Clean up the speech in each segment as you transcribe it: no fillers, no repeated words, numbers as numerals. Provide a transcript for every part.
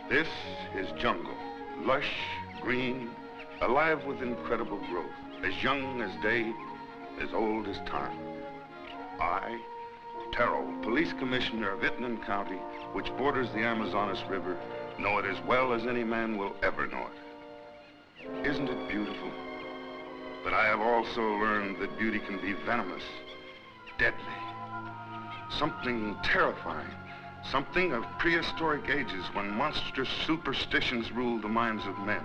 This is jungle, lush, green, alive with incredible growth, as young as day, as old as time. I, Terrell, police commissioner of Itnan County, which borders the Amazonas River, know it as well as any man will ever know it. Isn't it beautiful? But I have also learned that beauty can be venomous, deadly, something terrifying. Something of prehistoric ages when monstrous superstitions ruled the minds of men.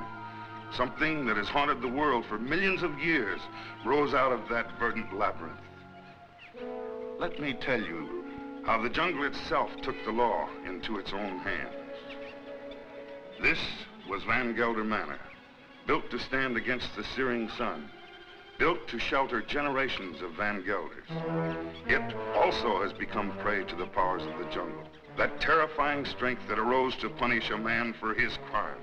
Something that has haunted the world for millions of years rose out of that verdant labyrinth. Let me tell you how the jungle itself took the law into its own hands. This was Van Gelder Manor, built to stand against the searing sun, built to shelter generations of Van Gelders. It also has become prey to the powers of the jungle. That terrifying strength that arose to punish a man for his crime.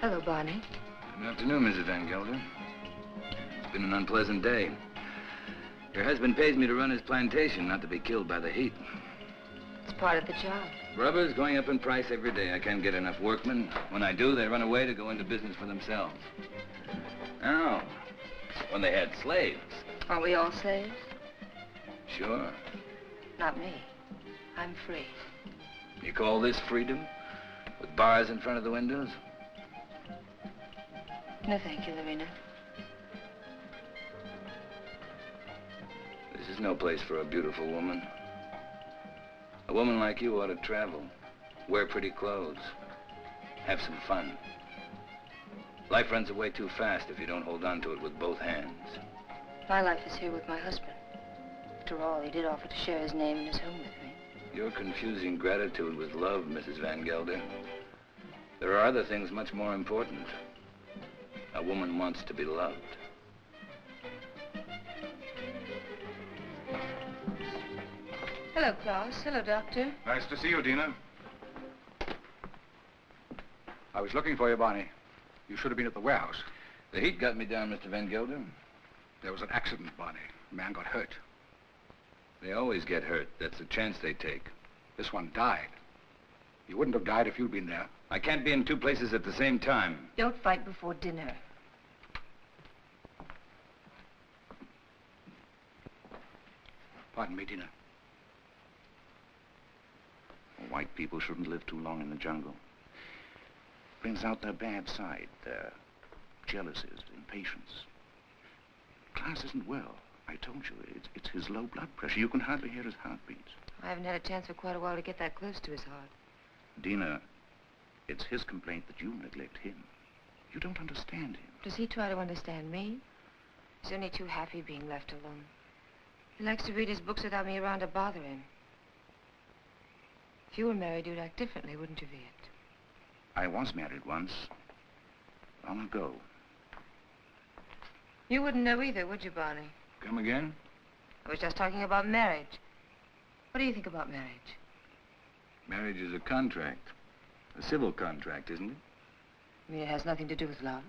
Hello, Barney. Good afternoon, Mrs. Van Gelder. It's been an unpleasant day. Your husband pays me to run his plantation, not to be killed by the heat. It's part of the job. Rubber's going up in price every day. I can't get enough workmen. When I do, they run away to go into business for themselves. Oh, when they had slaves. Aren't we all slaves? Sure. Not me. I'm free. You call this freedom? With bars in front of the windows? No, thank you, Lorena. This is no place for a beautiful woman. A woman like you ought to travel, wear pretty clothes, have some fun. Life runs away too fast if you don't hold on to it with both hands. My life is here with my husband. After all, he did offer to share his name and his home with me. You're confusing gratitude with love, Mrs. Van Gelder. There are other things much more important. A woman wants to be loved. Hello, Klaus. Hello, Doctor. Nice to see you, Dina. I was looking for you, Barney. You should have been at the warehouse. The heat got me down, Mr. Van Gelder. There was an accident, Barney. A man got hurt. They always get hurt. That's the chance they take. This one died. You wouldn't have died if you'd been there. I can't be in two places at the same time. Don't fight before dinner. Pardon me, Dina. White people shouldn't live too long in the jungle. Brings out their bad side, their jealousies, impatience. Klaus isn't well. I told you, it's his low blood pressure. You can hardly hear his heartbeats. I haven't had a chance for quite a while to get that close to his heart. Dina, It's his complaint that you neglect him. You don't understand him. Does he try to understand me? He's only too happy being left alone. He likes to read his books without me around to bother him. If you were married, you'd act differently, wouldn't you, Viet? I was married once. Long ago. You wouldn't know either, would you, Barney? Come again? I was just talking about marriage. What do you think about marriage? Marriage is a contract. A civil contract, isn't it? You mean it has nothing to do with love?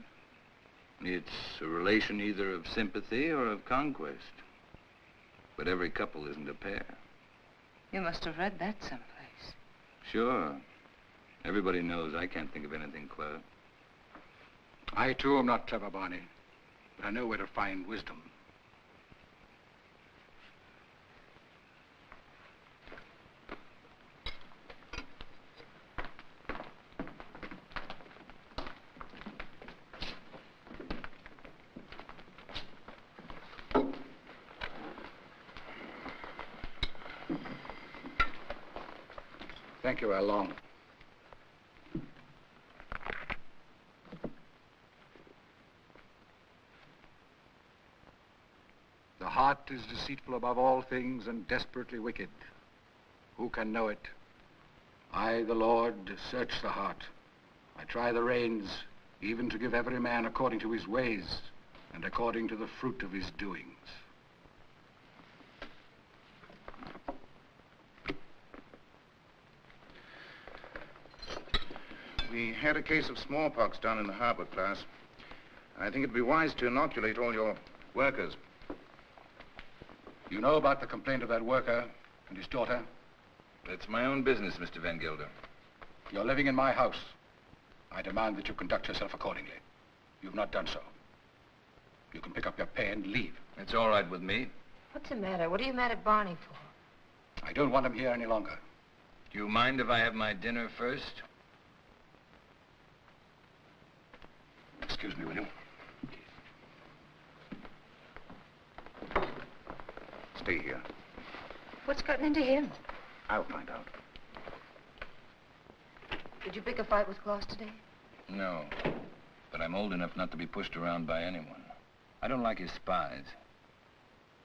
It's a relation either of sympathy or of conquest. But every couple isn't a pair. You must have read that someplace. Sure. Everybody knows I can't think of anything clever. I, too, am not clever, Barney. But I know where to find wisdom. Thank you, Lon. The heart is deceitful above all things and desperately wicked. Who can know it? I, the Lord, search the heart. I try the reins, even to give every man according to his ways and according to the fruit of his doings. We had a case of smallpox down in the harbor, class. I think it'd be wise to inoculate all your workers. You know about the complaint of that worker and his daughter? That's my own business, Mr. Van Gelder. You're living in my house. I demand that you conduct yourself accordingly. You've not done so. You can pick up your pay and leave. It's all right with me. What's the matter? What are you mad at Barney for? I don't want him here any longer. Do you mind if I have my dinner first? Excuse me, will you? Stay here. What's gotten into him? I'll find out. Did you pick a fight with Claus today? No. But I'm old enough not to be pushed around by anyone. I don't like his spies.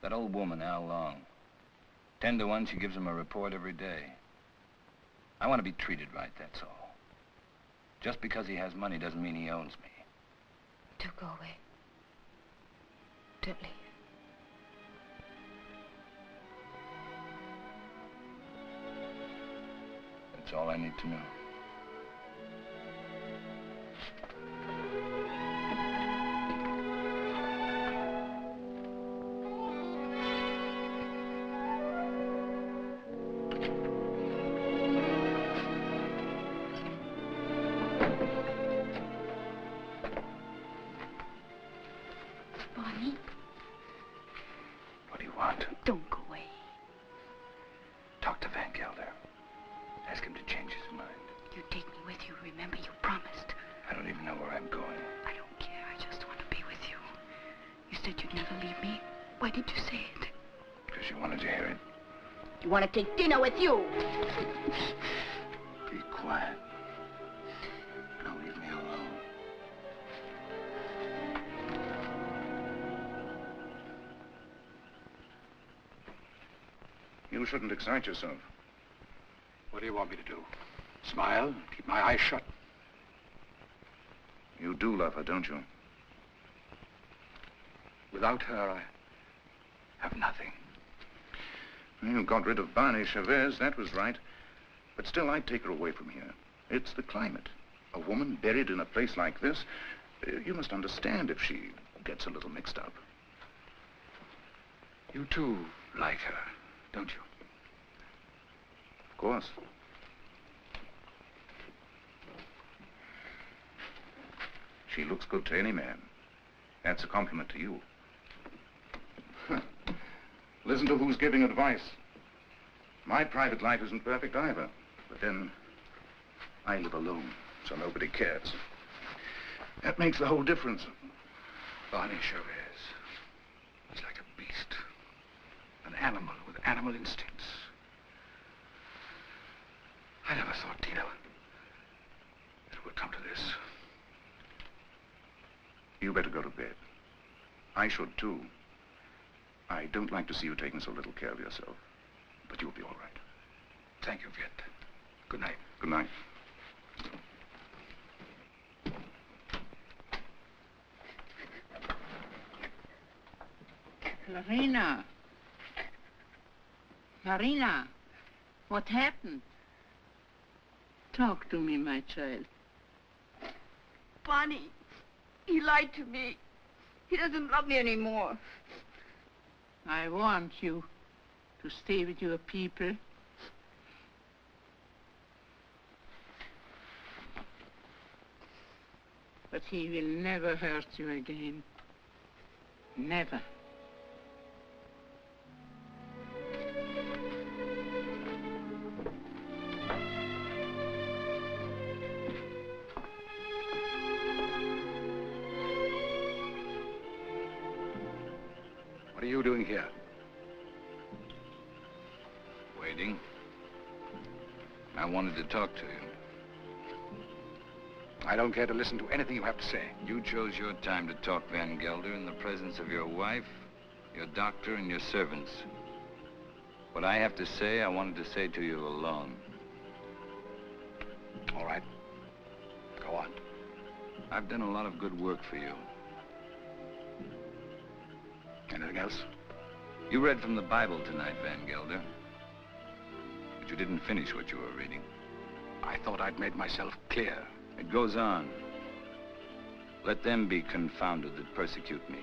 That old woman, Al Long. 10 to 1, she gives him a report every day. I want to be treated right, that's all. Just because he has money doesn't mean he owns me. Don't go away. Don't leave. That's all I need to know. Barney? What do you want? Don't go away. Talk to Van Gelder. Ask him to change his mind. You take me with you. Remember, you promised. I don't even know where I'm going. I don't care. I just want to be with you. You said you'd never leave me. Why did you say it? Because you wanted to hear it. You want to take dinner with you. Be quiet. Now leave me alone. You shouldn't excite yourself. What do you want me to do? Smile? Keep my eyes shut? You do love her, don't you? Without her, I have nothing. You got rid of Barney Chavez, that was right. But still, I'd take her away from here. It's the climate. A woman buried in a place like this, you must understand if she gets a little mixed up. You too like her, don't you? Of course. She looks good to any man. That's a compliment to you. Listen to who's giving advice. My private life isn't perfect either. But then, I live alone, so nobody cares. That makes the whole difference. Barney Chavez. He's like a beast. An animal with animal instincts. I never thought Tina will come to this. You better go to bed. I should, too. I don't like to see you taking so little care of yourself. But you'll be all right. Thank you, Viet. Good night. Good night. Marina. Marina, what happened? Talk to me, my child. Bonnie, he lied to me. He doesn't love me anymore. I want you to stay with your people. But he will never hurt you again. Never. What are you doing here? Waiting. I wanted to talk to you. I don't care to listen to anything you have to say. You chose your time to talk, Van Gelder, in the presence of your wife, your doctor, and your servants. What I have to say, I wanted to say to you alone. All right. Go on. I've done a lot of good work for you. Anything else? You read from the Bible tonight, Van Gelder. But you didn't finish what you were reading. I thought I'd made myself clear. It goes on. Let them be confounded that persecute me.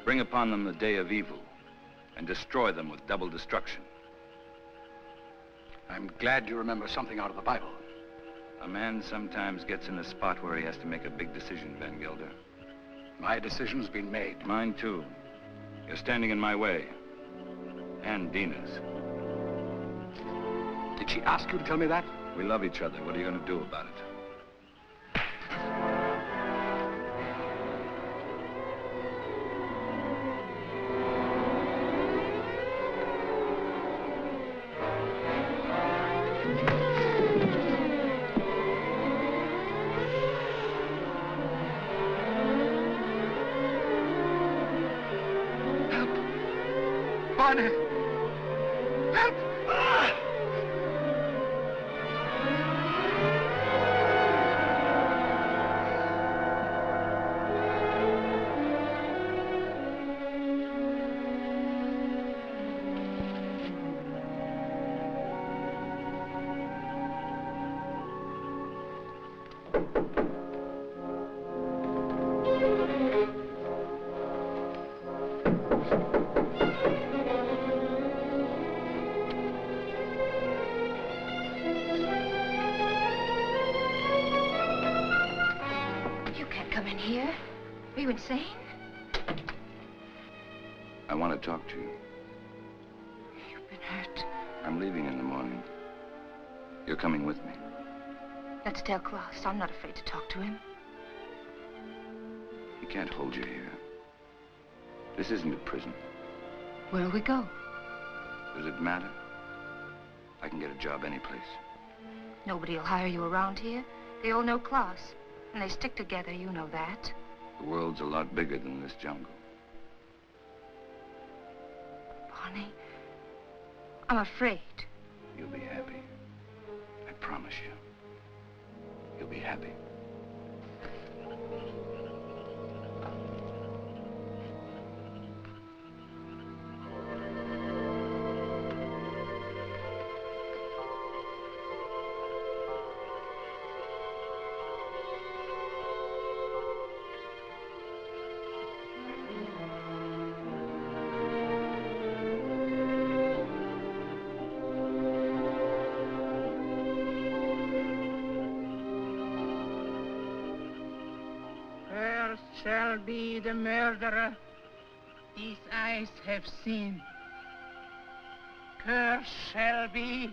Bring upon them the day of evil, and destroy them with double destruction. I'm glad you remember something out of the Bible. A man sometimes gets in a spot where he has to make a big decision, Van Gelder. My decision's been made. Mine, too. You're standing in my way. And Dina's. Did she ask you to tell me that? We love each other. What are you going to do about it? Bonnie! Help! Are you insane? I want to talk to you. You've been hurt. I'm leaving in the morning. You're coming with me. Let's tell Klaus. I'm not afraid to talk to him. He can't hold you here. This isn't a prison. Where'll we go? Does it matter? I can get a job anyplace. Nobody will hire you around here. They all know Klaus. And they stick together, you know that. The world's a lot bigger than this jungle. Bonnie, I'm afraid. You'll be happy. I promise you. You'll be happy. Shall be the murderer these eyes have seen. Cursed shall be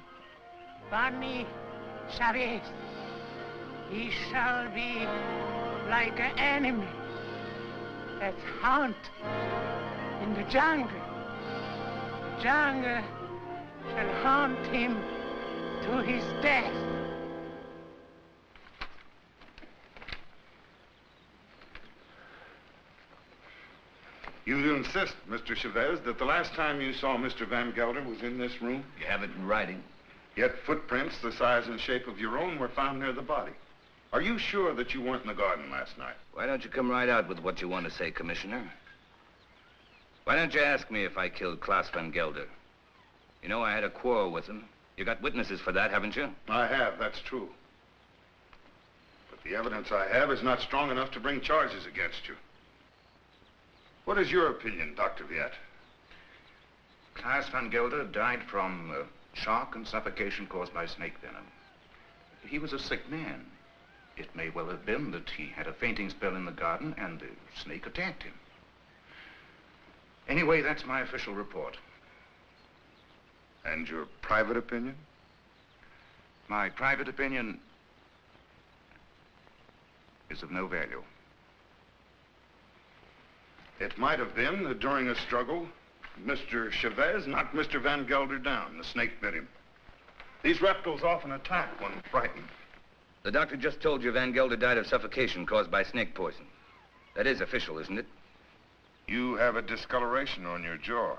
Bonnie Chavez. He shall be like an enemy that haunt in the jungle. The jungle shall haunt him to his death. You insist, Mr. Chavez, that the last time you saw Mr. Van Gelder was in this room? You have it in writing. Yet footprints the size and shape of your own were found near the body. Are you sure that you weren't in the garden last night? Why don't you come right out with what you want to say, Commissioner? Why don't you ask me if I killed Klaus Van Gelder? You know I had a quarrel with him. You got witnesses for that, haven't you? I have, that's true. But the evidence I have is not strong enough to bring charges against you. What is your opinion, Dr. Viet? Klaus Van Gelder died from shock and suffocation caused by snake venom. He was a sick man. It may well have been that he had a fainting spell in the garden and the snake attacked him. Anyway, that's my official report. And your private opinion? My private opinion is of no value. It might have been that during a struggle, Mr. Chavez knocked Mr. Van Gelder down. The snake bit him. These reptiles often attack when frightened. The doctor just told you Van Gelder died of suffocation caused by snake poison. That is official, isn't it? You have a discoloration on your jaw.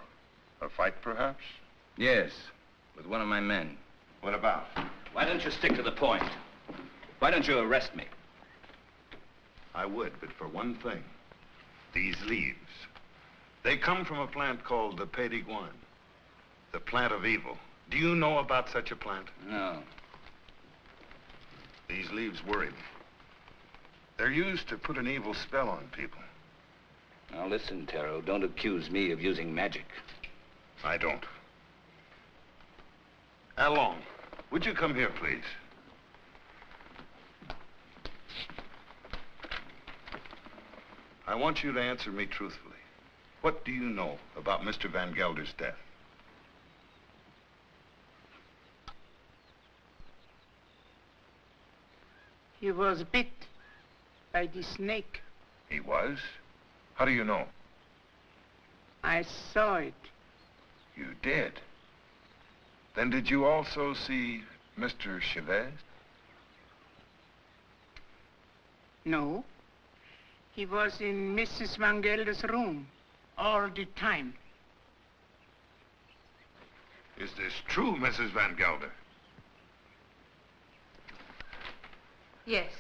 A fight, perhaps? Yes, with one of my men. What about? Why don't you stick to the point? Why don't you arrest me? I would, but for one thing. These leaves. They come from a plant called the Payton, the plant of evil. Do you know about such a plant? No. These leaves worry me. They're used to put an evil spell on people. Now listen, Taro, don't accuse me of using magic. I don't. Alon, would you come here, please? I want you to answer me truthfully. What do you know about Mr. Van Gelder's death? He was bit by the snake. He was? How do you know? I saw it. You did? Then did you also see Mr. Chavez? No. He was in Mrs. Van Gelder's room all the time. Is this true, Mrs. Van Gelder? Yes.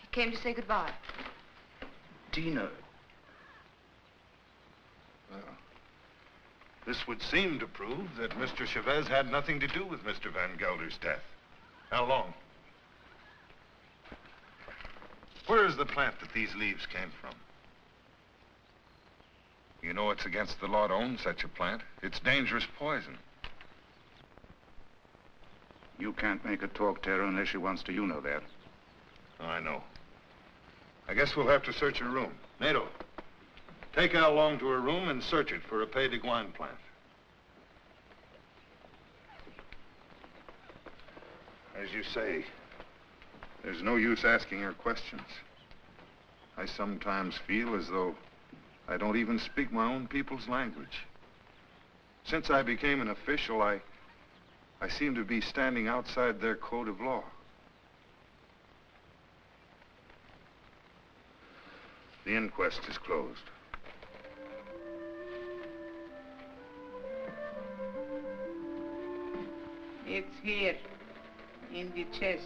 He came to say goodbye. Dina. Well, this would seem to prove that Mr. Chavez had nothing to do with Mr. Van Gelder's death. How long? Where is the plant that these leaves came from? You know it's against the law to own such a plant. It's dangerous poison. You can't make her talk, Tara, unless she wants to. You know that. I know. I guess we'll have to search her room. Nato, take Al Long to her room and search it for a Payton plant. As you say, there's no use asking her questions. I sometimes feel as though I don't even speak my own people's language. Since I became an official, I seem to be standing outside their code of law. The inquest is closed. It's here, in the chest.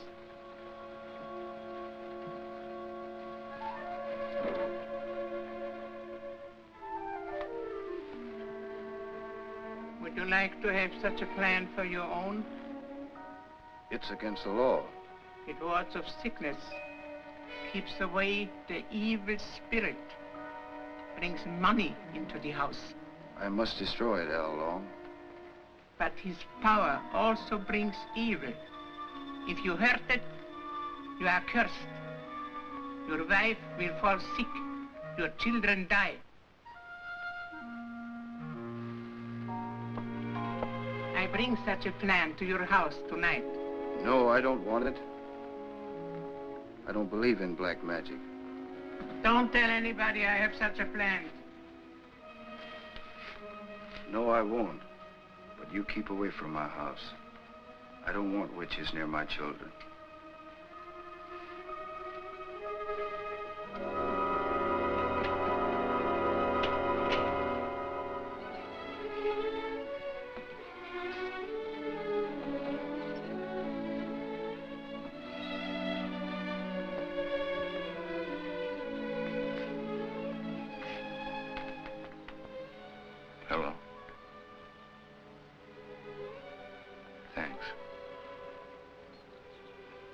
Would you like to have such a plan for your own? It's against the law. It wards off sickness, keeps away the evil spirit, brings money into the house. I must destroy it, Al Long. But his power also brings evil. If you hurt it, you are cursed. Your wife will fall sick. Your children die. I bring such a plan to your house tonight. No, I don't want it. I don't believe in black magic. Don't tell anybody I have such a plan. No, I won't. But you keep away from my house. I don't want witches near my children.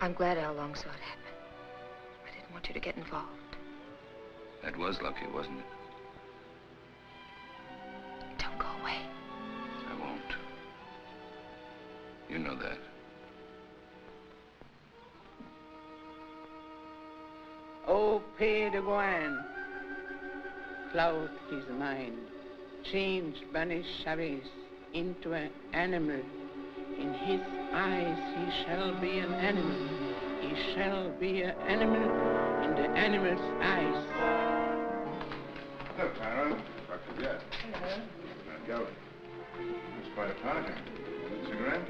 I'm glad how long saw it happen. I didn't want you to get involved. That was lucky, wasn't it? Don't go away. I won't. You know that. Oh, Pay de Gouin, cloud his mind, changed banished Chavez into an animal. In his eyes he shall be an animal. He shall be an animal in the animal's eyes. Hello, Clara. Dr. Jett. Hello. Not Gelder. That's quite a party. Cigarette?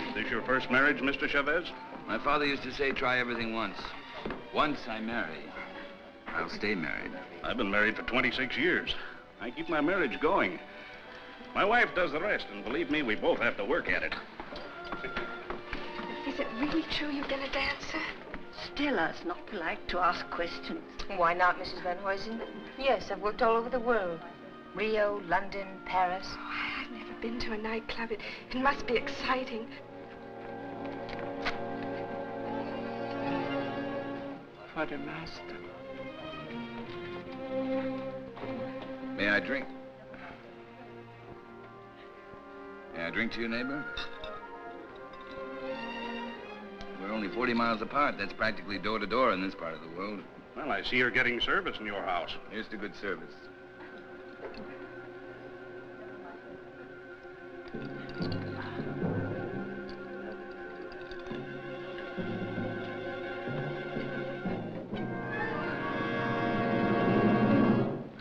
Is this your first marriage, Mr. Chavez? My father used to say, try everything once. Once I marry, I'll stay married. I've been married for 26 years. I keep my marriage going. My wife does the rest, and believe me, we both have to work at it. Is it really true you've been a dancer? Stella, it's not polite to ask questions. Why not, Mrs. Van Huysen? Yes, I've worked all over the world. Rio, London, Paris. Oh, I've never been to a nightclub. It must be exciting. For the master. May I drink? May I drink to you, neighbor? We're only 40 miles apart. That's practically door to door in this part of the world. Well, I see you're getting service in your house. Here's to good service.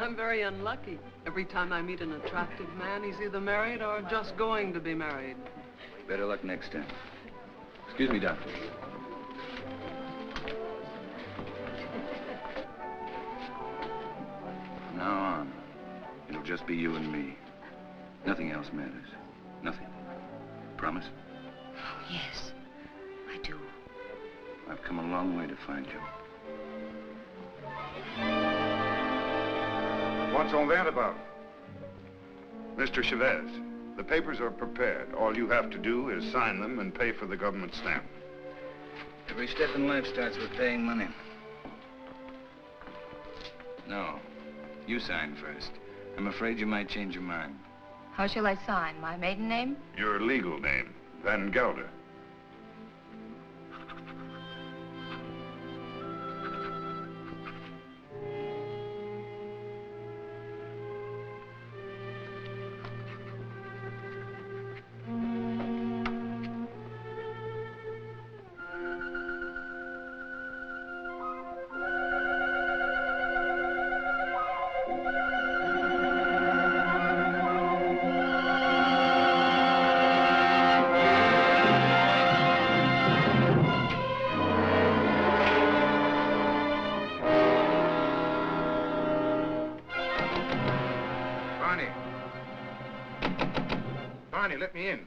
I'm very unlucky. Every time I meet an attractive man, he's either married or just going to be married. Better luck next time. Excuse me, Doctor. From now on, it'll just be you and me. Nothing else matters. Nothing. Promise? Oh, yes, I do. I've come a long way to find you. What's all that about? Mr. Chavez, the papers are prepared. All you have to do is sign them and pay for the government stamp. Every step in life starts with paying money. No, you sign first. I'm afraid you might change your mind. How shall I sign? My maiden name? Your legal name, Van Gelder. Barney, let me in.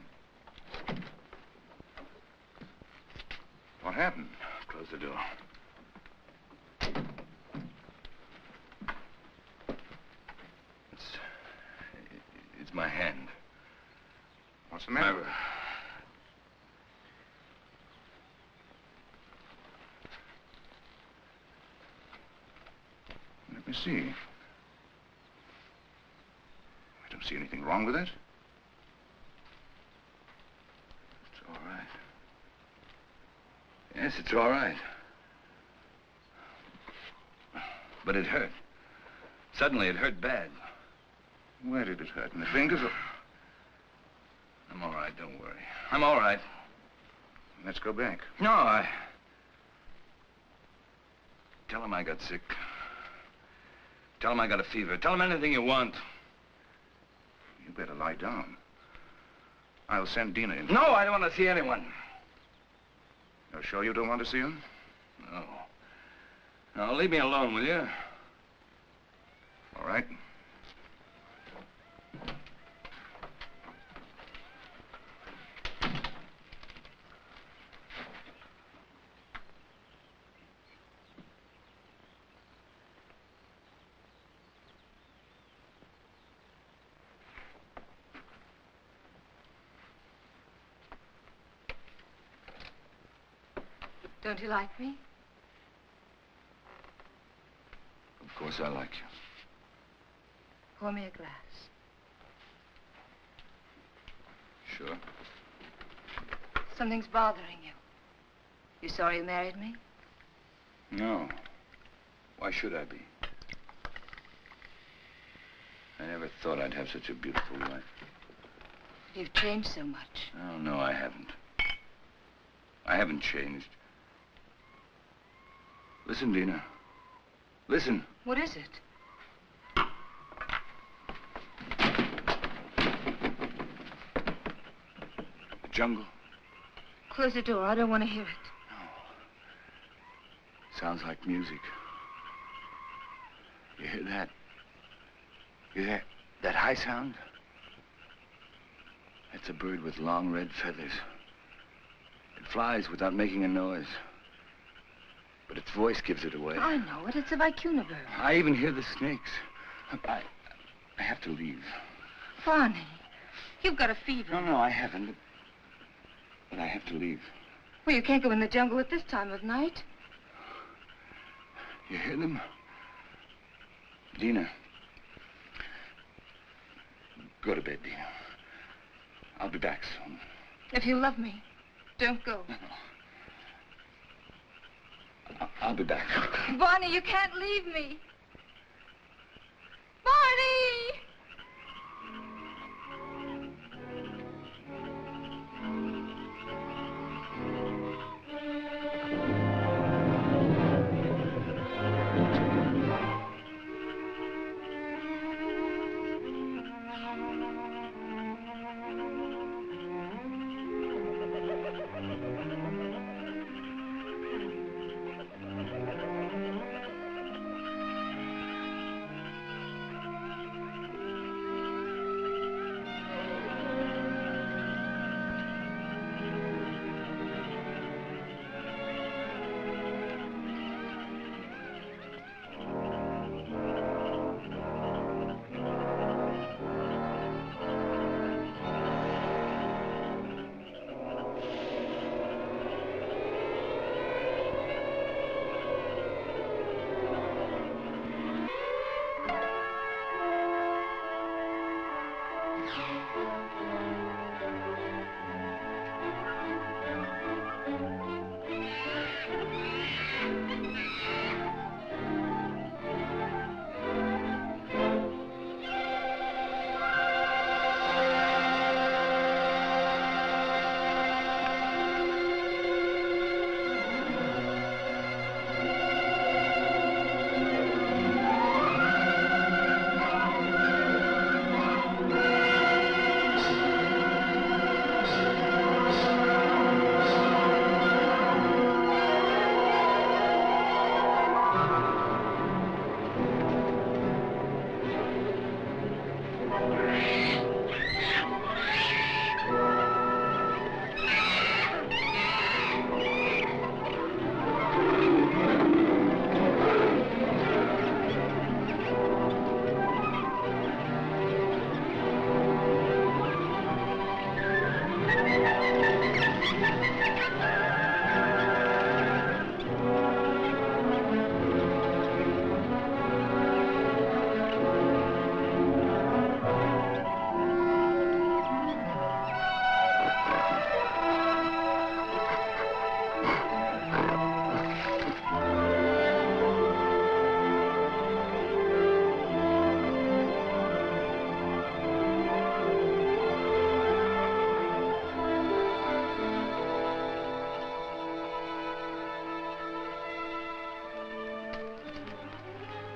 What happened? Close the door. It's my hand. What's the matter? Let me see. I don't see anything wrong with it. It's all right. Yes, it's all right. But it hurt. Suddenly, it hurt bad. Where did it hurt? In the fingers or... I'm all right, don't worry. I'm all right. Let's go back. No, Tell him I got sick. Tell him I got a fever. Tell him anything you want. You better lie down. I'll send Dina in. No, I don't want to see anyone. You're sure you don't want to see him? No. No, leave me alone, will you? All right. Don't you like me? Of course I like you. Pour me a glass. Sure. Something's bothering you. You sorry you married me? No. Why should I be? I never thought I'd have such a beautiful wife. You've changed so much. Oh, no, I haven't. I haven't changed. Listen, Dina. Listen. What is it? The jungle. Close the door. I don't want to hear it. No. Sounds like music. You hear that? You hear that high sound? That's a bird with long red feathers. It flies without making a noise. But its voice gives it away. I know it. It's a vicuna bird. I even hear the snakes. I have to leave. Barney, you've got a fever. No, I haven't. But I have to leave. Well, you can't go in the jungle at this time of night. You hear them? Dina. Go to bed, Dina. I'll be back soon. If you love me, don't go. No. I'll be back. Barney, you can't leave me. Barney!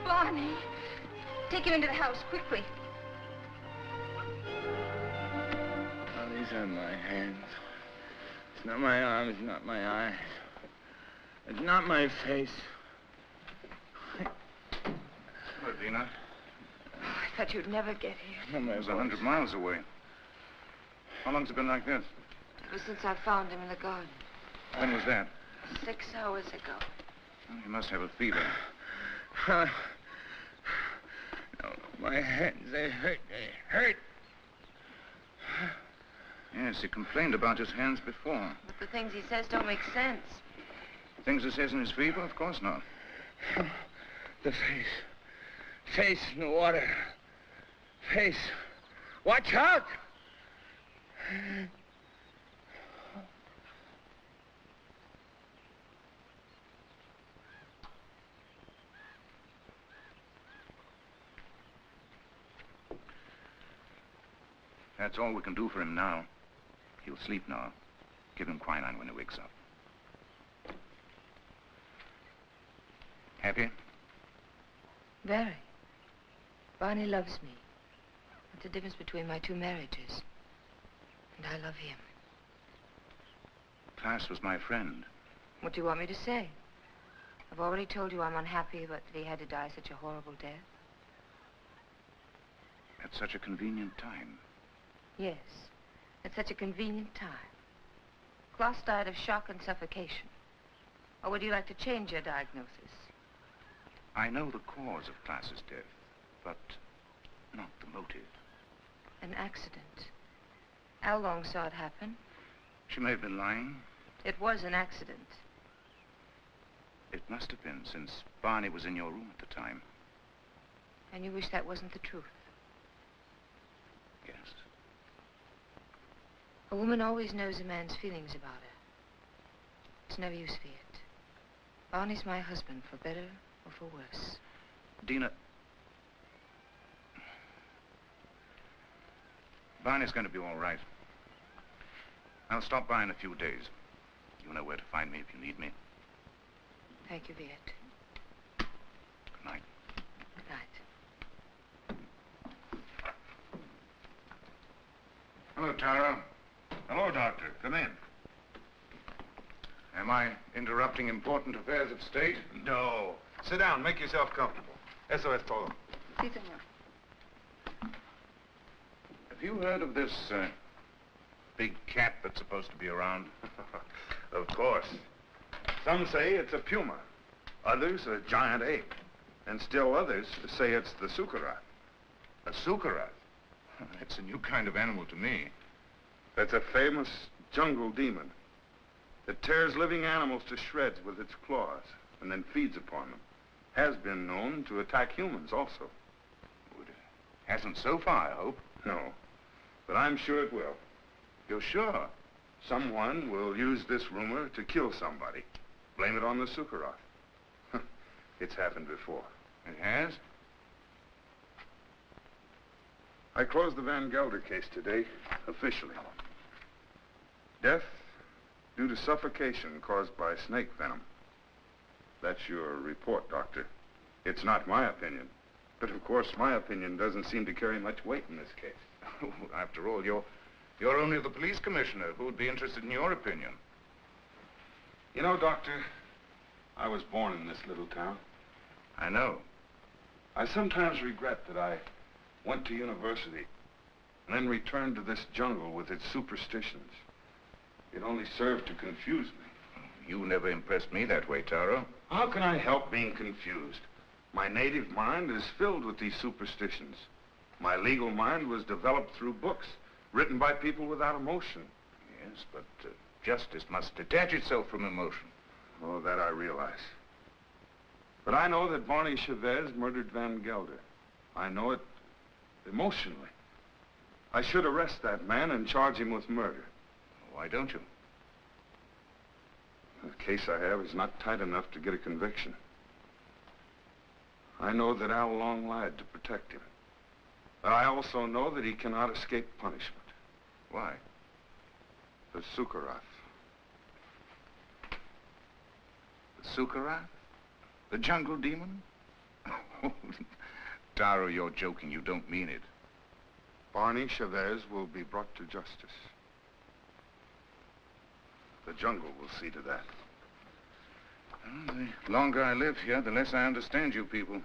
Barney, take him into the house, quickly. Oh, these are my hands. It's not my arms, not my eyes. It's not my face. Hello, Dina. I thought you'd never get here. It was 100 miles away. How long's it been like this? Ever since I found him in the garden. When was that? 6 hours ago. Well, you must have a fever. No, my hands, they hurt. They hurt. Yes, he complained about his hands before. But the things he says don't make sense. Things he says in his fever? Of course not. The face. Face in the water. Face. Watch out! That's all we can do for him now. He'll sleep now. Give him quinine when he wakes up. Happy? Very. Barney loves me. That's the difference between my two marriages. And I love him. Class was my friend. What do you want me to say? I've already told you I'm unhappy, but that he had to die such a horrible death. At such a convenient time. Yes, at such a convenient time. Klaus died of shock and suffocation. Or would you like to change your diagnosis? I know the cause of Klaus's death, but not the motive. An accident. How long saw it happen? She may have been lying. It was an accident. It must have been, since Barney was in your room at the time. And you wish that wasn't the truth? Yes. A woman always knows a man's feelings about her. It's no use, Viet. Barney's my husband, for better or for worse. Dina... Barney's going to be all right. I'll stop by in a few days. You know where to find me if you need me. Thank you, Viet. Good night. Good night. Hello, Tara. Hello, Doctor. Come in. Am I interrupting important affairs of state? No. Sit down. Make yourself comfortable. Eso es todo. Si, senor. Have you heard of this big cat that's supposed to be around? Of course. Some say it's a puma. Others a giant ape. And still others say it's the sukarat. A sukarat? It's a new kind of animal to me. That's a famous jungle demon. It tears living animals to shreds with its claws and then feeds upon them. Has been known to attack humans also. It hasn't so far, I hope. No, but I'm sure it will. You're sure? Someone will use this rumor to kill somebody. Blame it on the sukarat. It's happened before. It has? I closed the Van Gelder case today, officially. Death due to suffocation caused by snake venom. That's your report, Doctor. It's not my opinion. But of course, my opinion doesn't seem to carry much weight in this case. After all, you're only the police commissioner. Who would be interested in your opinion? You know, Doctor, I was born in this little town. I know. I sometimes regret that I went to university and then returned to this jungle with its superstitions. It only served to confuse me. You never impressed me that way, Taro. How can I help being confused? My native mind is filled with these superstitions. My legal mind was developed through books written by people without emotion. Yes, but justice must detach itself from emotion. Oh, that I realize. But I know that Barney Chavez murdered Van Gelder. I know it emotionally. I should arrest that man and charge him with murder. Why don't you? The case I have is not tight enough to get a conviction. I know that Al Long lied to protect him. But I also know that he cannot escape punishment. Why? The Sukarat. The Sukarat? The jungle demon? Taro, you're joking. You don't mean it. Barney Chavez will be brought to justice. The jungle will see to that. Well, the longer I live here, the less I understand you people.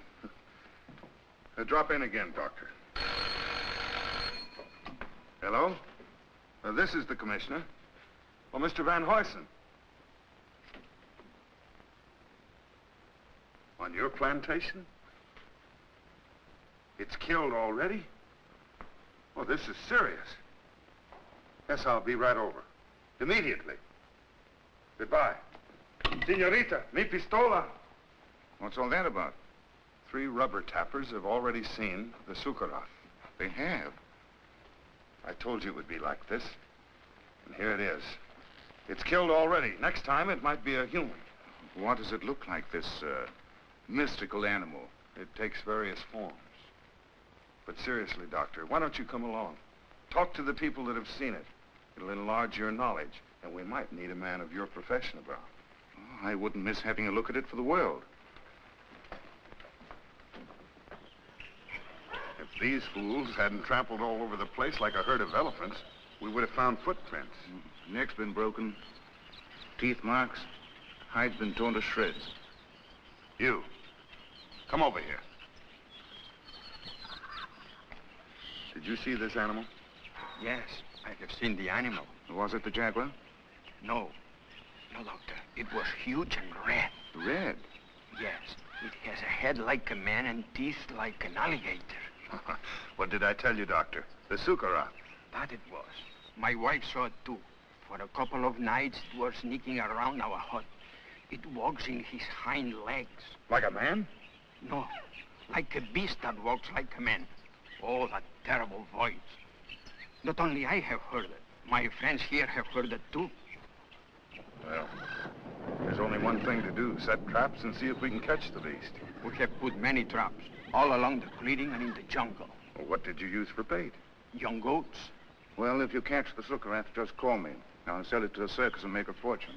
Drop in again, Doctor. Hello? This is the commissioner. Well, Mr. Van Huysen. On your plantation? It's killed already? Well, this is serious. Yes, I'll be right over. Immediately. Goodbye. Senorita, mi pistola. What's all that about? 3 rubber tappers have already seen the Sukarath. They have. I told you it would be like this. And here it is. It's killed already. Next time, it might be a human. What does it look like, this mystical animal? It takes various forms. But seriously, Doctor, why don't you come along? Talk to the people that have seen it. It'll enlarge your knowledge, and we might need a man of your profession about. Oh, I wouldn't miss having a look at it for the world. If these fools hadn't trampled all over the place like a herd of elephants, we would have found footprints. Neck's been broken, teeth marks, hide's been torn to shreds. You, come over here. Did you see this animal? Yes, I have seen the animal. Was it the jaguar? No. No, Doctor. It was huge and red. Red? Yes. It has a head like a man and teeth like an alligator. What did I tell you, Doctor? The Sukarath. That it was. My wife saw it too. For a couple of nights, it was sneaking around our hut. It walks in his hind legs. Like a man? No. Like a beast that walks like a man. Oh, that terrible voice. Not only I have heard it. My friends here have heard it too. Well, there's only one thing to do. Set traps and see if we can catch the beast. We have put many traps. All along the clearing and in the jungle. Well, what did you use for bait? Young goats. Well, if you catch the Sukarath, just call me. I'll sell it to the circus and make a fortune.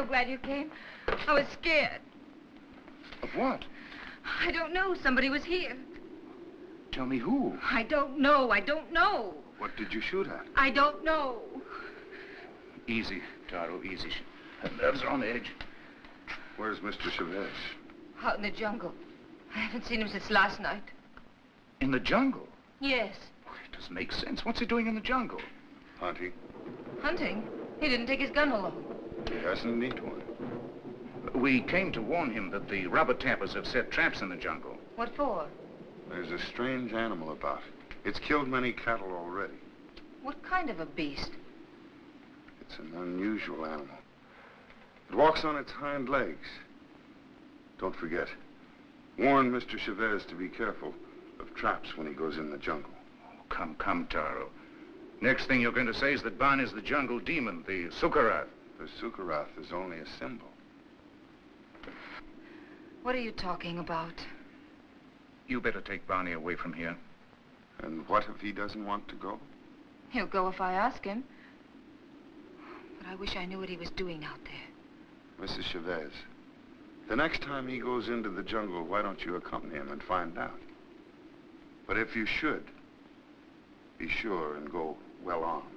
glad you came. I was scared. Of what? I don't know. Somebody was here. Tell me who? I don't know. I don't know. What did you shoot at? I don't know. Easy, Taro, easy. Her nerves are on edge. Where's Mr. Chavez? Out in the jungle. I haven't seen him since last night. In the jungle? Yes. Well, it doesn't make sense. What's he doing in the jungle? Hunting. Hunting? He didn't take his gun along. He doesn't need one. We came to warn him that the rubber tappers have set traps in the jungle. What for? There's a strange animal about. It's killed many cattle already. What kind of a beast? It's an unusual animal. It walks on its hind legs. Don't forget, warn Mr. Chavez to be careful of traps when he goes in the jungle. Oh, come, Taro. Next thing you're going to say is that Ban is the jungle demon, the Sukarath. The Sukarath is only a symbol. What are you talking about? You better take Barney away from here. And what if he doesn't want to go? He'll go if I ask him. But I wish I knew what he was doing out there. Mrs. Chavez, the next time he goes into the jungle, why don't you accompany him and find out? But if you should, be sure and go well armed.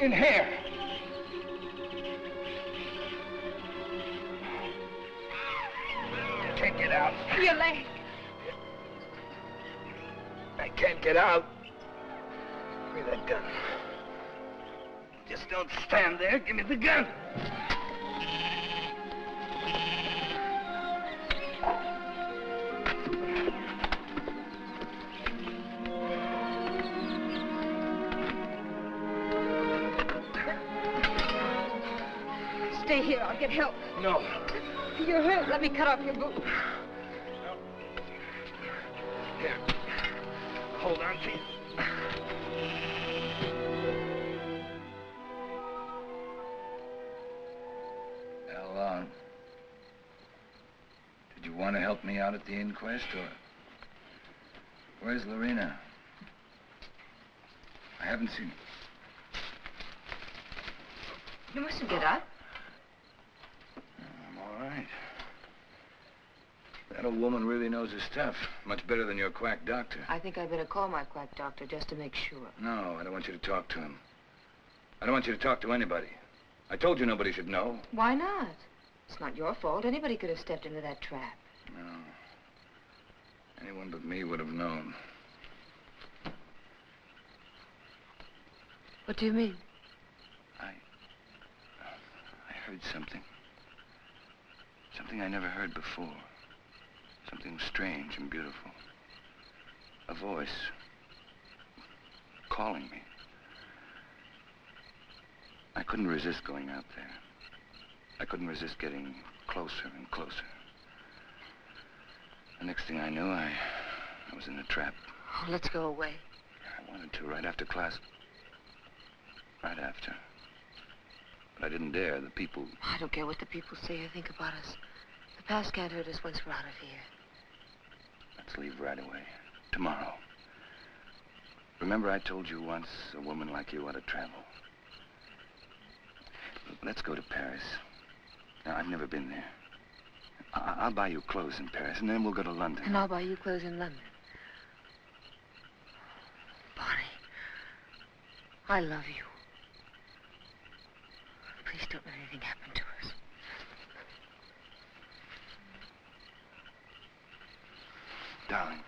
In here. I can't get out. Your leg. I can't get out. Give me that gun. Just don't stand there. Give me the gun. Stay here. I'll get help. No. You're hurt. Let me cut off your boot. Here. Hold on to you. Now, Lon, did you want to help me out at the inquest, or where's Lorena? I haven't seen her. You mustn't get up. I'm all right. That old woman really knows her stuff. Much better than your quack doctor. I think I better call my quack doctor just to make sure. No, I don't want you to talk to him. I don't want you to talk to anybody. I told you nobody should know. Why not? It's not your fault. Anybody could have stepped into that trap. No. Anyone but me would have known. What do you mean? I heard something. Something I never heard before. Something strange and beautiful. A voice calling me. I couldn't resist going out there. I couldn't resist getting closer and closer. The next thing I knew, I was in a trap. Oh, let's go away. I wanted to right after class. Right after. But I didn't dare. The people... I don't care what the people say or think about us. The past can't hurt us once we're out of here. Let's leave right away. Tomorrow. Remember I told you once a woman like you ought to travel? Let's go to Paris. Now, I've never been there. I'll buy you clothes in Paris, and then we'll go to London. And I'll buy you clothes in London. Bonnie, I love you. Please don't let anything happen to us. Darling.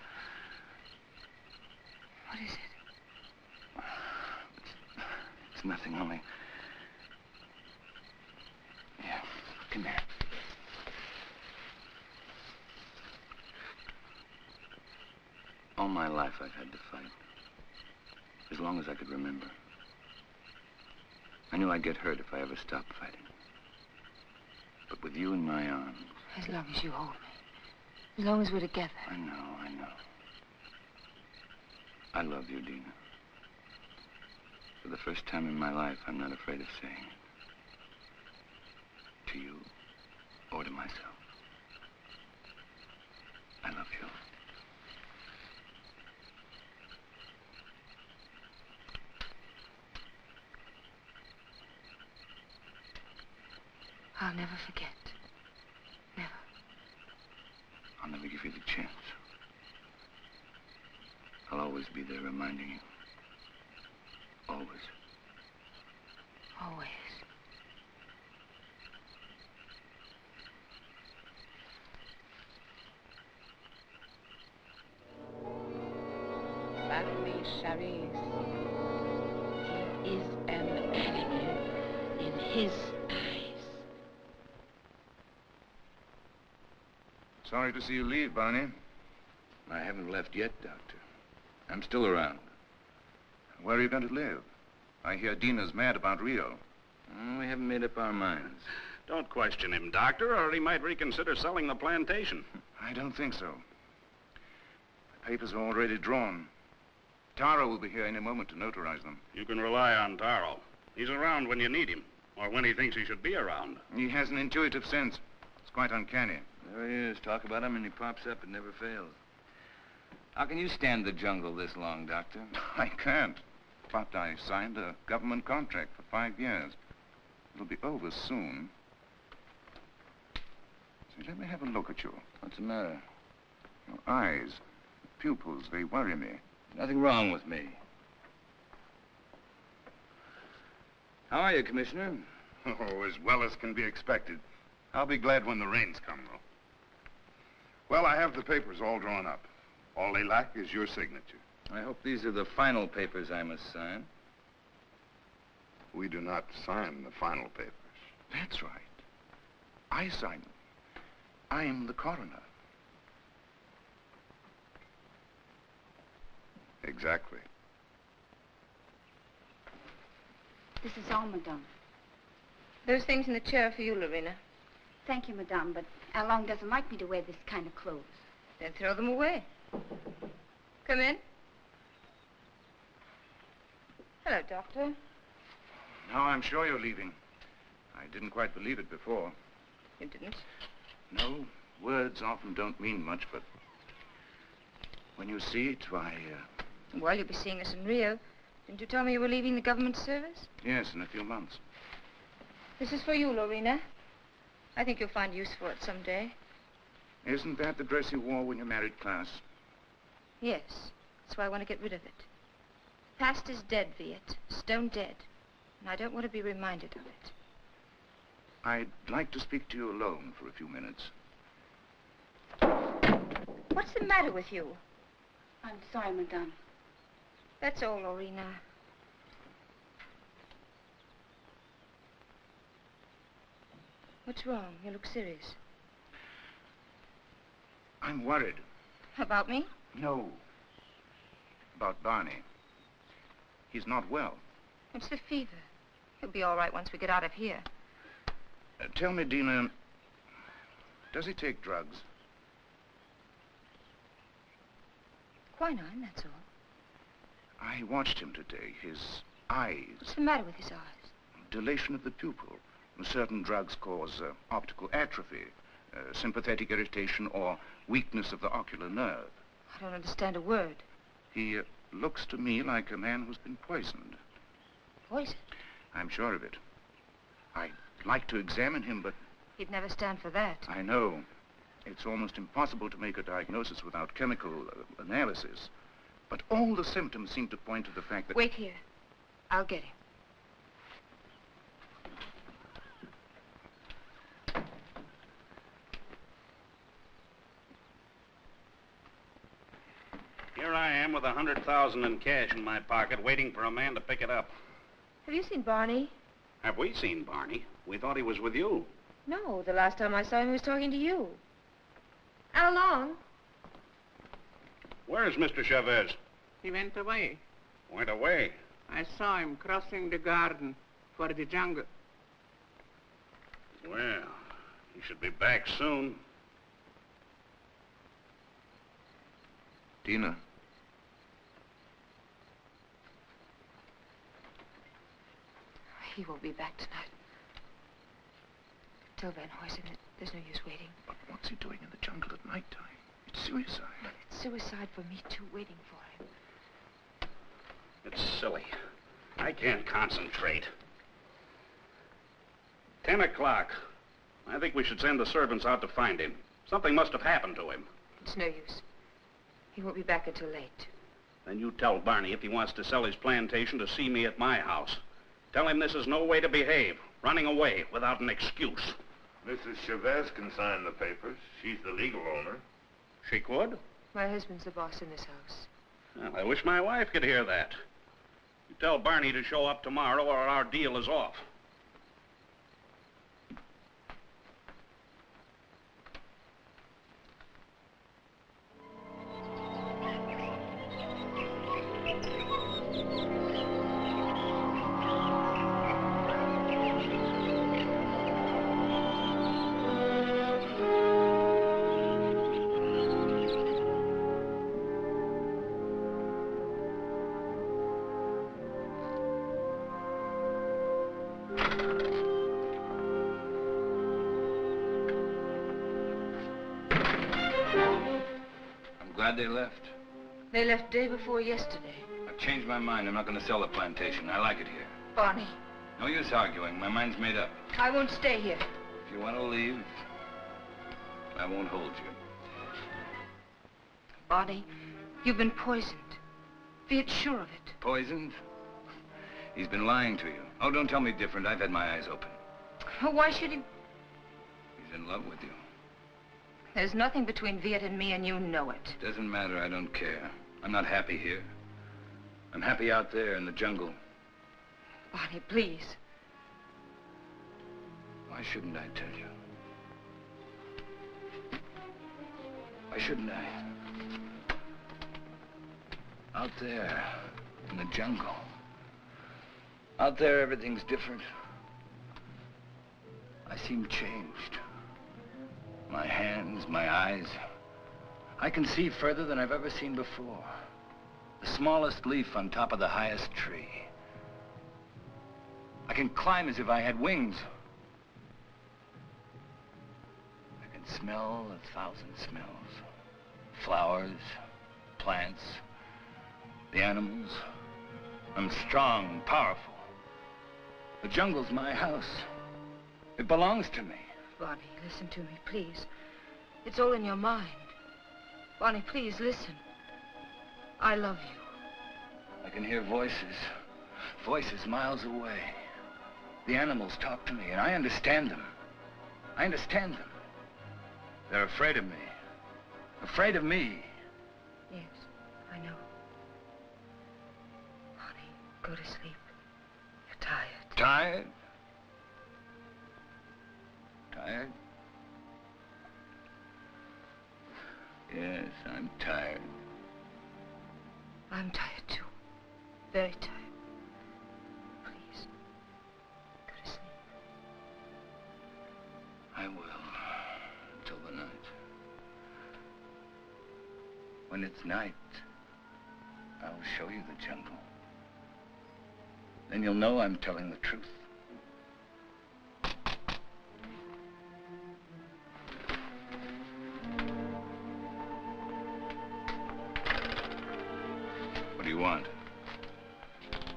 What is it? It's nothing, only... Yeah, come here. my life I've had to fight. As long as I could remember. I knew I'd get hurt if I ever stopped fighting. But with you in my arms... As long as you hold me. As long as we're together. I know. I love you, Dina. For the first time in my life, I'm not afraid of saying it. To you, or to myself. I love you. I'll never forget. Never. I'll never give you the chance. I'll always be there reminding you. Always. Always. Family Chavis. He is an animal in his eyes. Sorry to see you leave, Barney. I haven't left yet, Doctor. I'm still around. Where are you going to live? I hear Dina's mad about Rio. We haven't made up our minds. Don't question him, Doctor, or he might reconsider selling the plantation. I don't think so. The papers are already drawn. Taro will be here any moment to notarize them. You can rely on Taro. He's around when you need him, or when he thinks he should be around. He has an intuitive sense. It's quite uncanny. There he is. Talk about him and he pops up. It never fails. How can you stand the jungle this long, Doctor? I can't. But I signed a government contract for 5 years. It'll be over soon. See, let me have a look at you. What's the matter? Your eyes, pupils, they worry me. Nothing wrong with me. How are you, Commissioner? Oh, as well as can be expected. I'll be glad when the rains come, though. Well, I have the papers all drawn up. All they lack is your signature. I hope these are the final papers I must sign. We do not sign the final papers. That's right. I sign them. I am the coroner. Exactly. This is all, madame. Those things in the chair are for you, Lorena. Thank you, madame, but Alon doesn't like me to wear this kind of clothes. Then throw them away. Come in. Hello, Doctor. Now I'm sure you're leaving. I didn't quite believe it before. You didn't? No, words often don't mean much, but when you see it, why, Well, you'll be seeing us in Rio. Didn't you tell me you were leaving the government service? Yes, in a few months. This is for you, Lorena. I think you'll find use for it someday. Isn't that the dress you wore when you married Klaus? Yes. That's why I want to get rid of it. Past is dead, Viet. Stone dead. And I don't want to be reminded of it. I'd like to speak to you alone for a few minutes. What's the matter with you? I'm sorry, madame. That's all, Lorena. What's wrong? You look serious. I'm worried. About me? No. About Barney. He's not well. It's the fever. He'll be all right once we get out of here. Tell me, Dina, does he take drugs? Quinine, that's all. I watched him today. His eyes. What's the matter with his eyes? Dilation of the pupil. Certain drugs cause optical atrophy, sympathetic irritation, or weakness of the ocular nerve. I don't understand a word. He looks to me like a man who's been poisoned. Poisoned? I'm sure of it. I'd like to examine him, but... He'd never stand for that. I know. It's almost impossible to make a diagnosis without chemical analysis. But all the symptoms seem to point to the fact that... Wait here. I'll get him. Here I am with $100,000 in cash in my pocket, waiting for a man to pick it up. Have you seen Barney? Have we seen Barney? We thought he was with you. No, the last time I saw him, he was talking to you. How long? Where's Mr. Chavez? He went away. Went away? I saw him crossing the garden for the jungle. Well, he should be back soon. Tina. He won't be back tonight. Tell Van Huysen that there's no use waiting. But what's he doing in the jungle at nighttime? It's suicide. It's suicide for me, too, waiting for him. It's silly. I can't concentrate. 10 o'clock. I think we should send the servants out to find him. Something must have happened to him. It's no use. He won't be back until late. Then you tell Barney if he wants to sell his plantation to see me at my house. Tell him this is no way to behave, running away without an excuse. Mrs. Chavez can sign the papers. She's the legal owner. She could? My husband's the boss in this house. Well, I wish my wife could hear that. You tell Barney to show up tomorrow or our deal is off. Glad they left. They left day before yesterday. I've changed my mind. I'm not going to sell the plantation. I like it here. Barney. No use arguing. My mind's made up. I won't stay here. If you want to leave, I won't hold you. Barney, you've been poisoned. Be sure of it. Poisoned? He's been lying to you. Oh, don't tell me different. I've had my eyes open. Why should he? He's in love with you. There's nothing between Viet and me, and you know it. Doesn't matter. I don't care. I'm not happy here. I'm happy out there in the jungle. Barney, please. Why shouldn't I tell you? Why shouldn't I? Out there in the jungle. Out there, everything's different. I seem changed. My hands, my eyes. I can see further than I've ever seen before. The smallest leaf on top of the highest tree. I can climb as if I had wings. I can smell 1,000 smells. Flowers, plants, the animals. I'm strong, powerful. The jungle's my house. It belongs to me. Barney, listen to me, please. It's all in your mind. Barney, please, listen. I love you. I can hear voices. Voices miles away. The animals talk to me, and I understand them. I understand them. They're afraid of me. Afraid of me. Yes, I know. Barney, go to sleep. You're tired. Tired? Tired? Yes, I'm tired. I'm tired, too. Very tired. Please, go to sleep. I will, till the night. When it's night, I'll show you the jungle. Then you'll know I'm telling the truth. What do you want?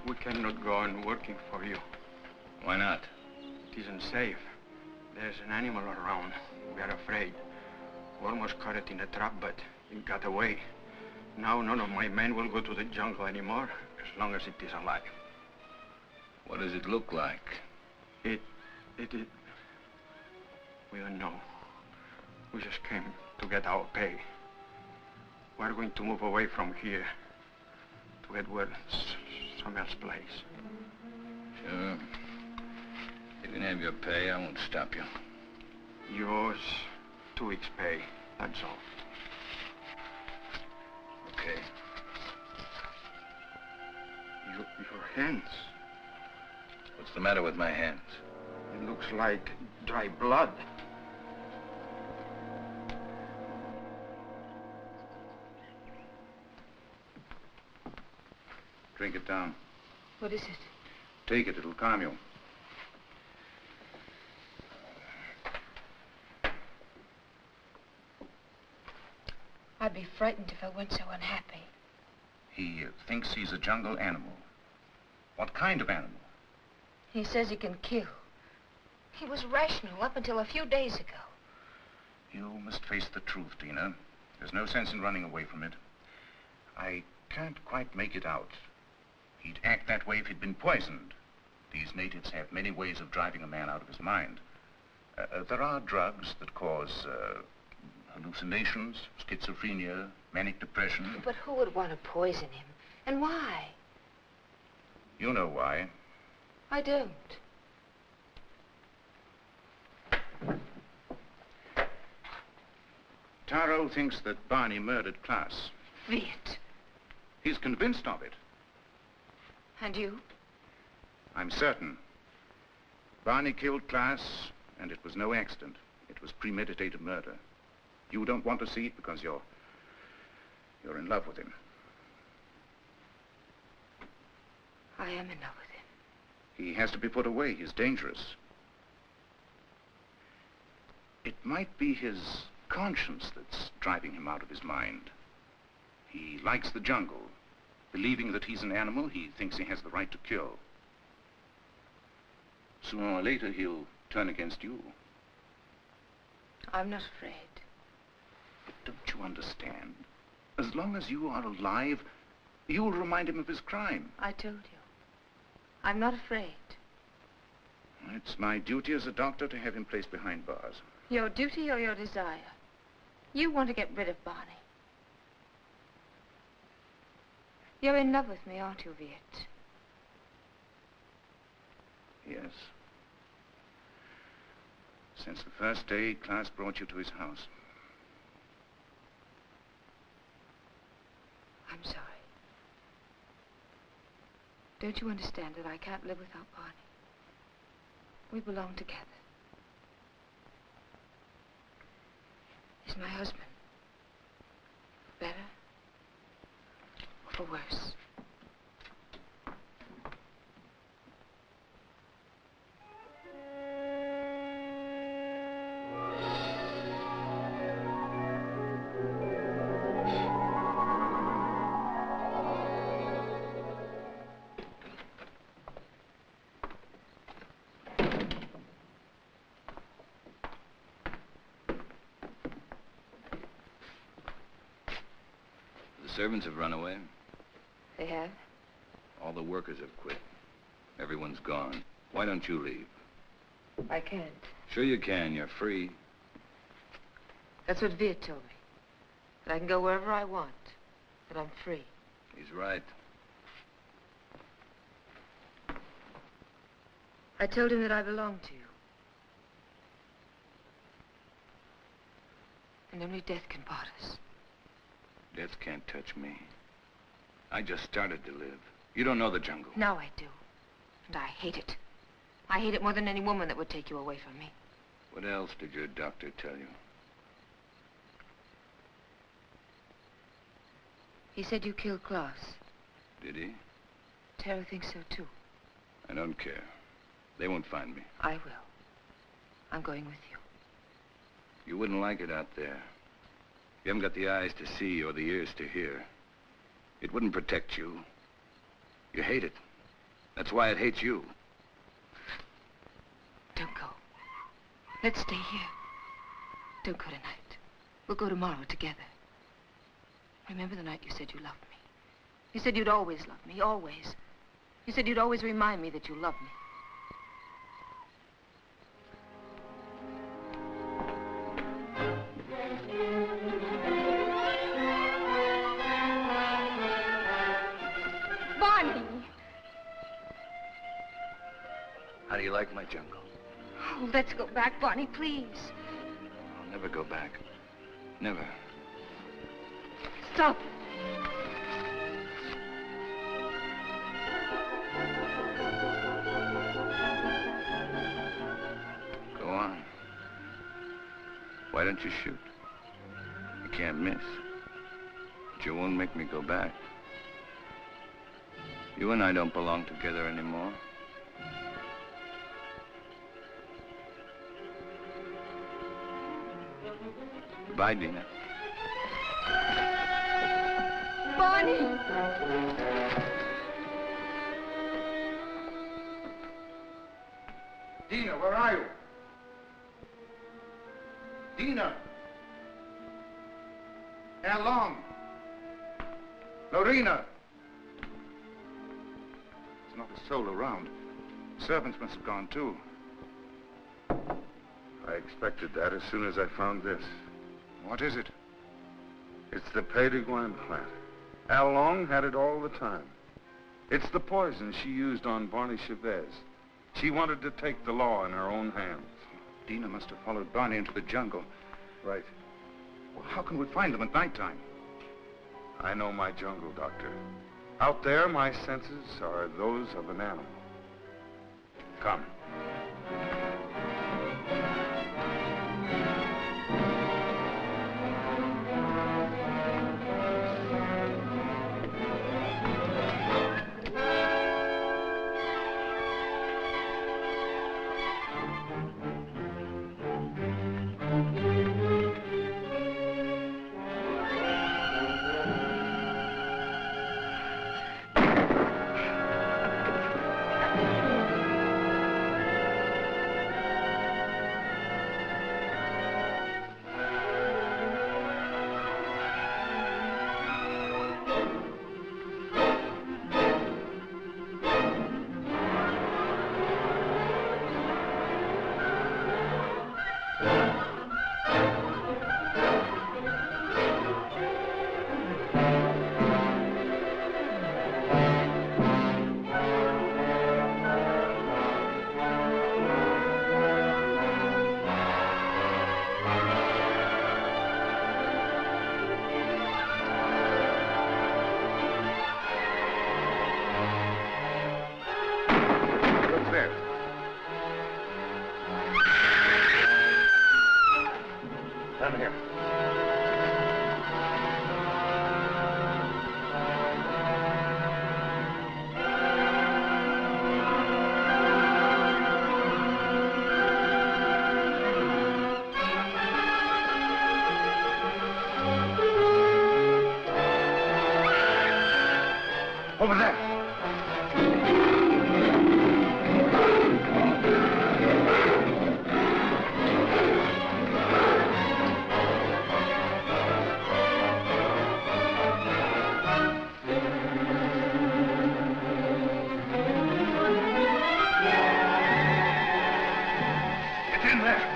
We cannot go on working for you. Why not? It isn't safe. There's an animal around. We are afraid. We almost caught it in a trap, but it got away. Now none of my men will go to the jungle anymore, as long as it is alive. What does it look like? It... We don't know. We just came to get our pay. We're going to move away from here to get where some else place. Sure. You can have your pay. I won't stop you. Yours, 2 weeks' pay. That's all. okay. Your hands. What's the matter with my hands? It looks like dry blood. Drink it down. What is it? Take it, it'll calm you. I'd be frightened if I weren't so unhappy. He thinks he's a jungle animal. What kind of animal? He says he can kill. He was rational up until a few days ago. You must face the truth, Tina. There's no sense in running away from it. I can't quite make it out. He'd act that way if he'd been poisoned. These natives have many ways of driving a man out of his mind. There are drugs that cause hallucinations, schizophrenia, manic depression. But who would want to poison him? And why? You know why. I don't. Taro thinks that Barney murdered Klaas. Viet. He's convinced of it. And you? I'm certain. Barney killed Klaas, and it was no accident. It was premeditated murder. You don't want to see it because you're in love with him. I am in love with him. He has to be put away. He's dangerous. It might be his conscience that's driving him out of his mind. He likes the jungle. Believing that he's an animal, he thinks he has the right to kill. Sooner or later, he'll turn against you. I'm not afraid. But don't you understand? As long as you are alive, you'll remind him of his crime. I told you. I'm not afraid. It's my duty as a doctor to have him placed behind bars. Your duty or your desire? You want to get rid of Barney. You're in love with me, aren't you, Viet? Yes. Since the first day Klaas brought you to his house. I'm sorry. Don't you understand that I can't live without Barney? We belong together. He's my husband. For better or for worse. Servants have run away. They have? All the workers have quit. Everyone's gone. Why don't you leave? I can't. Sure you can. You're free. That's what Viet told me. That I can go wherever I want. That I'm free. He's right. I told him that I belonged to you. And only death can part us. Death can't touch me. I just started to live. You don't know the jungle. Now I do. And I hate it. I hate it more than any woman that would take you away from me. What else did your doctor tell you? He said you killed Klaas. Did he? Tara thinks so, too. I don't care. They won't find me. I will. I'm going with you. You wouldn't like it out there. You haven't got the eyes to see or the ears to hear. It wouldn't protect you. You hate it. That's why it hates you. Don't go. Let's stay here. Don't go tonight. We'll go tomorrow together. Remember the night you said you loved me? You said you'd always love me, always. You said you'd always remind me that you loved me. How do you like my jungle? Oh, let's go back, Barney, please. I'll never go back. Never. Stop. Why don't you shoot? You can't miss. But you won't make me go back. You and I don't belong together anymore. Goodbye, Dina. Barney! Dina, where are you? Dina! How long? Lorena! There's not a soul around. Servants must have gone too. I expected that as soon as I found this. What is it? It's the Payton plant. Al Long had it all the time. It's the poison she used on Barney Chavez. She wanted to take the law in her own hands. Dina must have followed Barney into the jungle. Right. Well, how can we find them at nighttime? I know my jungle, Doctor. Out there, my senses are those of an animal. Come. Over there. Get in there.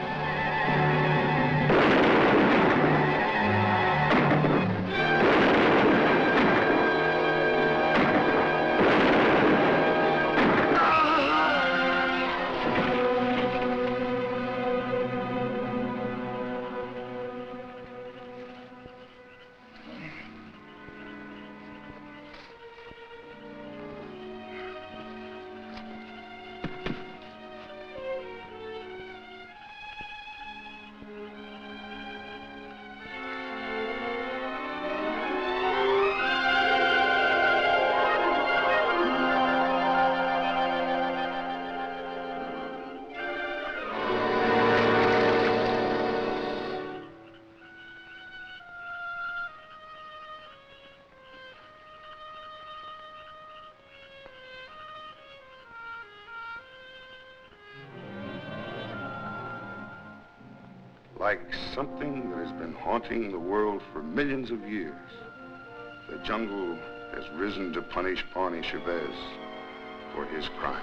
Like something that has been haunting the world for millions of years, the jungle has risen to punish Barney Chavez for his crime.